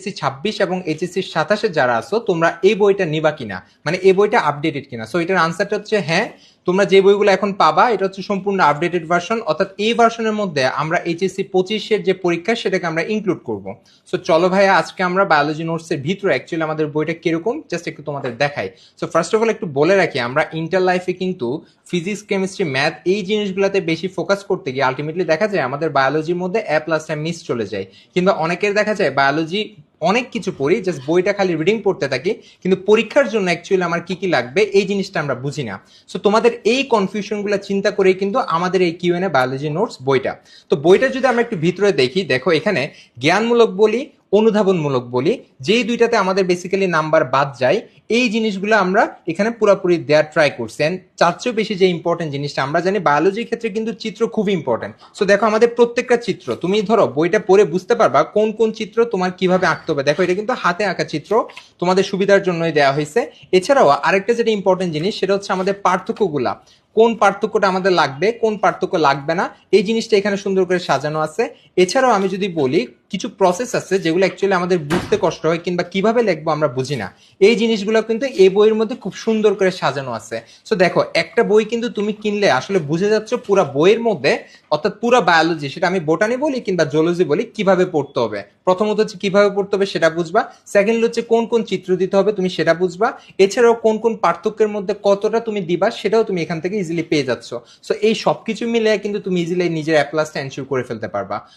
HSC 26 এবং HSC 27 যারা আছো তোমরা এই বইটা নিবা কিনা, মানে এই বইটা আপডেটেড কিনা। সো এটার আনসারটা হচ্ছে হ্যাঁ, তোমরা যে বইগুলো এখন পাবা এটা হচ্ছে সম্পূর্ণ আপডেটেড ভার্সন, অর্থাৎ এই ভার্সনের মধ্যে আমরা HSC 25 যে পরীক্ষা সেটাকে আমরা ইনক্লুড করব। সো চলো ভাইয়া আজকে আমরা বায়োলজি নোটস এর ভিতরে অ্যাকচুয়ালি আমাদের বইটা কিরকম জাস্ট একটু তোমাদের দেখাই। সো ফার্স্ট অফ অল একটু বলে রাখি, আমরা ইন্টার লাইফে কিন্তু ফিজিক্স, কেমিস্ট্রি, ম্যাথ এই জিনিসগুলোতে বেশি ফোকাস করতে গিয়ে আলটিমেটলি দেখা যায় আমাদের বায়োলজির মধ্যে A+টা মিস চলে যায়, কিংবা অনেকের দেখা যায় বায়োলজি অনেক কিছু পড়ি, জাস্ট বইটা খালি রিডিং পড়তে থাকি, কিন্তু পরীক্ষার জন্য অ্যাকচুয়ালি আমার কি কি লাগবে এই জিনিসটা আমরা বুঝি না। সো তোমাদের এই কনফিউশনগুলো চিন্তা করেই কিন্তু আমাদের এই কিউএনএ বায়োলজি নোটস বইটা। তো বইটা যদি আমরা একটু ভিতরে দেখি, দেখো এখানে জ্ঞানমূলক বলি, অনুধাবনমূলক বলি, যেই দুইটাতে আমাদের বেসিক্যালি নাম্বার বাদ যায়, এই জিনিসগুলো আমরা এখানে পুরোপুরি দেওয়ার ট্রাই করছেন। তার চেয়েও বেশি যে ইম্পর্টেন্ট জিনিসটা আমরা জানি বায়োলজির ক্ষেত্রে কিন্তু চিত্র খুবই ইম্পর্টেন্ট। সো দেখো আমাদের প্রত্যেকটা চিত্র তুমি ধরো বইটা পড়ে বুঝতে পারবা কোন কোন চিত্র তোমার কিভাবে আঁকতে হবে। দেখো এটা কিন্তু হাতে আঁকা চিত্র, তোমাদের সুবিধার জন্যই দেওয়া হয়েছে। এছাড়াও আরেকটা যেটা ইম্পর্টেন্ট জিনিস সেটা হচ্ছে আমাদের পার্থক্যগুলা, কোন পার্থক্যটা আমাদের লাগবে, কোন পার্থক্য লাগবে না, এই জিনিসটা এখানে সুন্দর করে সাজানো আছে। এছাড়াও আমি যদি বলি কিছু প্রসেস আছে যেগুলো অ্যাকচুয়ালি আমাদের বুঝতে কষ্ট হয় কিংবা কিভাবে লিখবো আমরা বুঝি না, এই জিনিসগুলো কিন্তু এই বইয়ের মধ্যে খুব সুন্দর করে সাজানো আছে। সো দেখো একটা বই কিন্তু তুমি কিনলে আসলে বুঝে যাচ্ছ পুরো বইয়ের মধ্যে, অর্থাৎ পুরো বায়োলজি, সেটা আমি বোটানি বলি কিংবা জুলজি বলি, কিভাবে পড়তে হবে। প্রথমত হচ্ছে কিভাবে পড়তে হবে সেটা বুঝবা, সেকেন্ডলি হচ্ছে কোন কোন চিত্র দিতে হবে তুমি সেটা বুঝবা, এছাড়াও কোন কোন পার্থক্যের মধ্যে কতটা তুমি দিবা সেটাও তুমি এখান থেকে ইজিলি পেয়ে যাচ্ছ। সো এই সবকিছু মিলে কিন্তু তুমি ইজিলি নিজের A+টা এনশিওর করে ফেলতে পারবা।